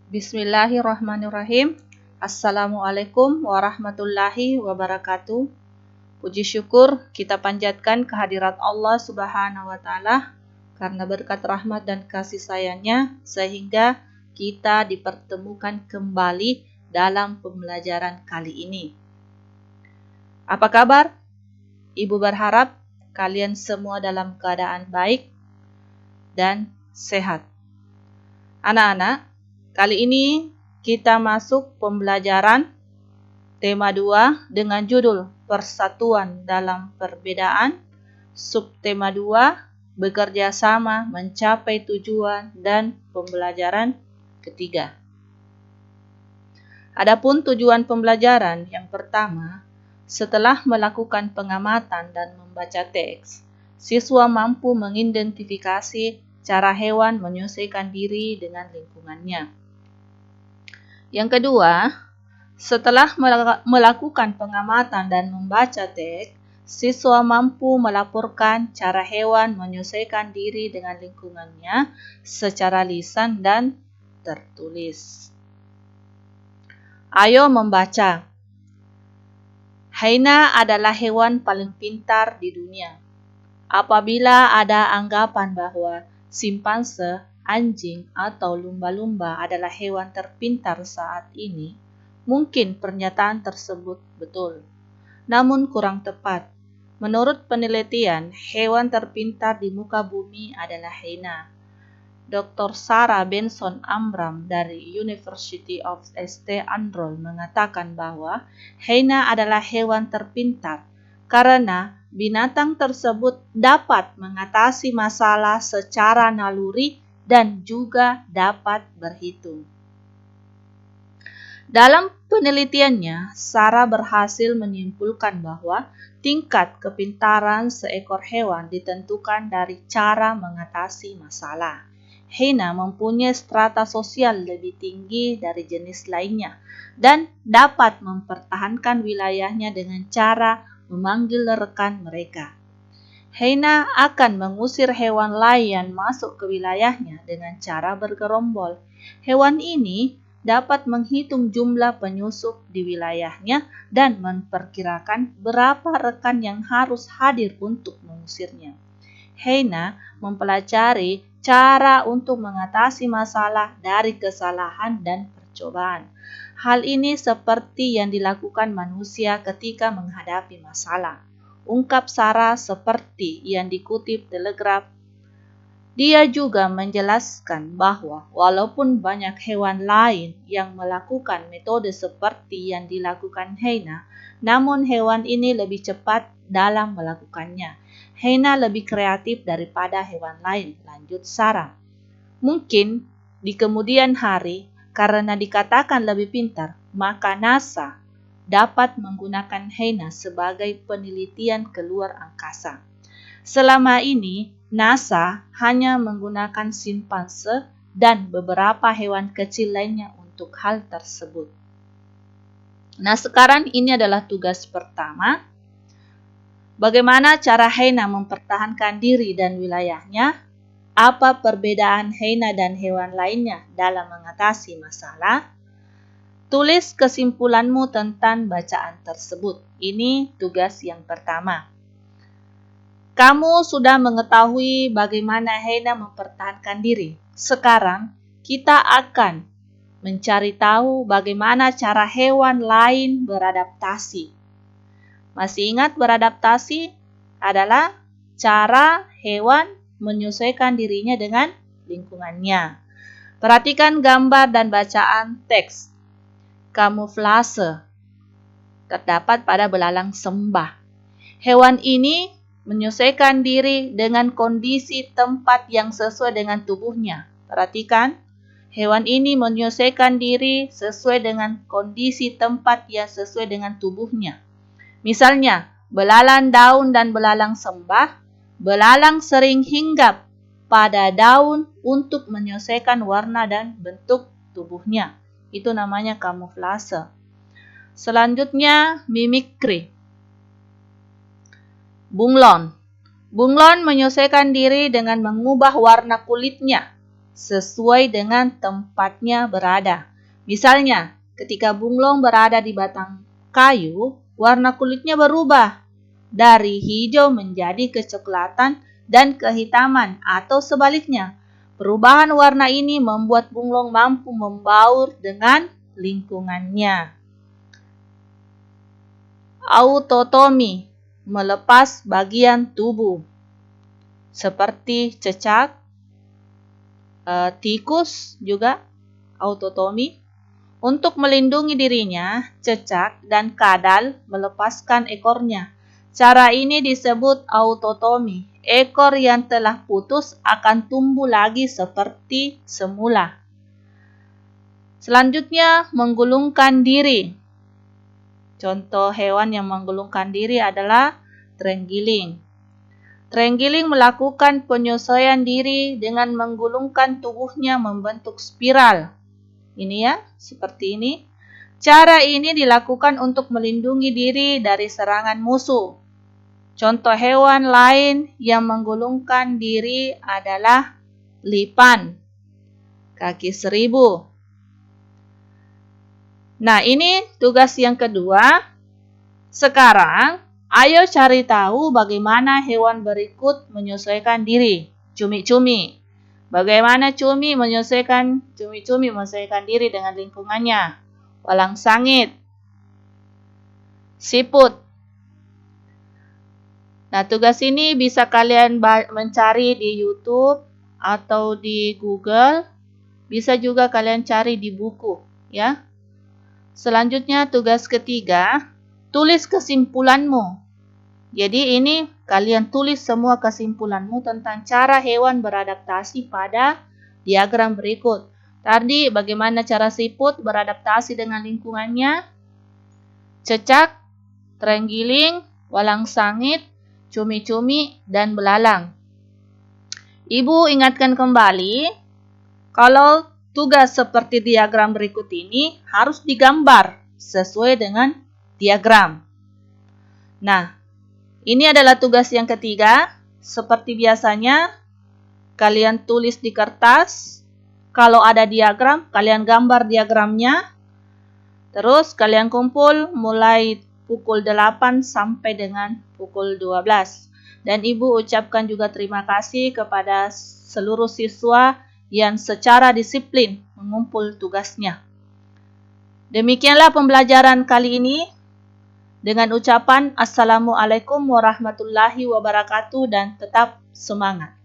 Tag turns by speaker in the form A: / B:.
A: Bismillahirrahmanirrahim. Assalamualaikum warahmatullahi wabarakatuh. Puji syukur kita panjatkan kehadirat Allah Subhanahu wa Ta'ala karena berkat rahmat dan kasih sayangnya sehingga kita dipertemukan kembali dalam pembelajaran kali ini. Apa kabar? Ibu berharap kalian semua dalam keadaan baik dan sehat. Anak-anak, kali ini kita masuk pembelajaran tema 2 dengan judul Persatuan dalam Perbedaan, subtema 2 bekerja sama mencapai tujuan dan pembelajaran ketiga. Adapun tujuan pembelajaran yang pertama, setelah melakukan pengamatan dan membaca teks, siswa mampu mengidentifikasi cara hewan menyesuaikan diri dengan lingkungannya. Yang kedua, setelah melakukan pengamatan dan membaca teks, siswa mampu melaporkan cara hewan menyesuaikan diri dengan lingkungannya secara lisan dan tertulis. Ayo membaca. Hyena adalah hewan paling pintar di dunia. Apabila ada anggapan bahwa simpanse, anjing, atau lumba-lumba adalah hewan terpintar saat ini, mungkin pernyataan tersebut betul. Namun kurang tepat. Menurut penelitian, hewan terpintar di muka bumi adalah hyena. Dr. Sarah Benson Amram dari University of St. Andrews mengatakan bahwa hyena adalah hewan terpintar karena binatang tersebut dapat mengatasi masalah secara naluri dan juga dapat berhitung. Dalam penelitiannya, Sarah berhasil menyimpulkan bahwa tingkat kepintaran seekor hewan ditentukan dari cara mengatasi masalah. Hyena mempunyai strata sosial lebih tinggi dari jenis lainnya dan dapat mempertahankan wilayahnya dengan cara memanggil rekan mereka. Hyena akan mengusir hewan lain yang masuk ke wilayahnya dengan cara bergerombol. Hewan ini dapat menghitung jumlah penyusup di wilayahnya dan memperkirakan berapa rekan yang harus hadir untuk mengusirnya. Hyena mempelajari cara untuk mengatasi masalah dari kesalahan dan percobaan. Hal ini seperti yang dilakukan manusia ketika menghadapi masalah. Ungkap Sarah seperti yang dikutip Telegraph. Dia juga menjelaskan bahwa walaupun banyak hewan lain yang melakukan metode seperti yang dilakukan hyena, namun hewan ini lebih cepat dalam melakukannya. Hyena lebih kreatif daripada hewan lain, lanjut Sarah. Mungkin di kemudian hari, karena dikatakan lebih pintar, maka NASA dapat menggunakan hyena sebagai penelitian keluar angkasa. Selama ini, NASA hanya menggunakan simpanse dan beberapa hewan kecil lainnya untuk hal tersebut. Nah, sekarang ini adalah tugas pertama. Bagaimana cara hyena mempertahankan diri dan wilayahnya? Apa perbedaan hyena dan hewan lainnya dalam mengatasi masalah? Tulis kesimpulanmu tentang bacaan tersebut. Ini tugas yang pertama. Kamu sudah mengetahui bagaimana hyena mempertahankan diri. Sekarang kita akan mencari tahu bagaimana cara hewan lain beradaptasi. Masih ingat beradaptasi adalah cara hewan menyesuaikan dirinya dengan lingkungannya. Perhatikan gambar dan bacaan teks. Kamuflase terdapat pada belalang sembah. Hewan ini menyesuaikan diri dengan kondisi tempat yang sesuai dengan tubuhnya. Perhatikan, hewan ini menyesuaikan diri sesuai dengan kondisi tempat yang sesuai dengan tubuhnya. Misalnya, belalang daun dan belalang sembah. Belalang sering hinggap pada daun untuk menyesuaikan warna dan bentuk tubuhnya. Itu namanya kamuflase. Selanjutnya, mimikri. Bunglon. Bunglon menyesuaikan diri dengan mengubah warna kulitnya. sesuai dengan tempatnya berada. Misalnya, ketika bunglon berada di batang kayu, warna kulitnya berubah dari hijau menjadi kecoklatan dan kehitaman atau sebaliknya. Perubahan warna ini membuat bunglon mampu membaur dengan lingkungannya. Autotomi, melepas bagian tubuh, seperti cecak, tikus juga autotomi. Untuk melindungi dirinya, cecak dan kadal melepaskan ekornya. Cara ini disebut autotomi. Ekor yang telah putus akan tumbuh lagi seperti semula. Selanjutnya, menggulungkan diri. Contoh hewan yang menggulungkan diri adalah terenggiling. Terenggiling melakukan penyesuaian diri dengan menggulungkan tubuhnya membentuk spiral. Ini ya, seperti ini. Cara ini dilakukan untuk melindungi diri dari serangan musuh. Contoh hewan lain yang menggulungkan diri adalah lipan, kaki seribu. Nah, ini tugas yang kedua. Sekarang, ayo cari tahu bagaimana hewan berikut menyesuaikan diri. Cumi-cumi. Bagaimana cumi-cumi menyesuaikan diri dengan lingkungannya? Walang sangit, siput. Nah, tugas ini bisa kalian mencari di YouTube atau di Google. Bisa juga kalian cari di buku, ya. Selanjutnya tugas ketiga, tulis kesimpulanmu. Jadi ini kalian tulis semua kesimpulanmu tentang cara hewan beradaptasi pada diagram berikut. Tadi bagaimana cara siput beradaptasi dengan lingkungannya, cecak, terenggiling, walang sangit, cumi-cumi, dan belalang. Ibu ingatkan kembali, kalau tugas seperti diagram berikut ini harus digambar sesuai dengan diagram. Nah, ini adalah tugas yang ketiga. Seperti biasanya, kalian tulis di kertas. Kalau ada diagram, kalian gambar diagramnya. Terus kalian kumpul mulai pukul 8 sampai dengan pukul 12. Dan Ibu ucapkan juga terima kasih kepada seluruh siswa yang secara disiplin mengumpul tugasnya. Demikianlah pembelajaran kali ini. Dengan ucapan Assalamualaikum warahmatullahi wabarakatuh dan tetap semangat.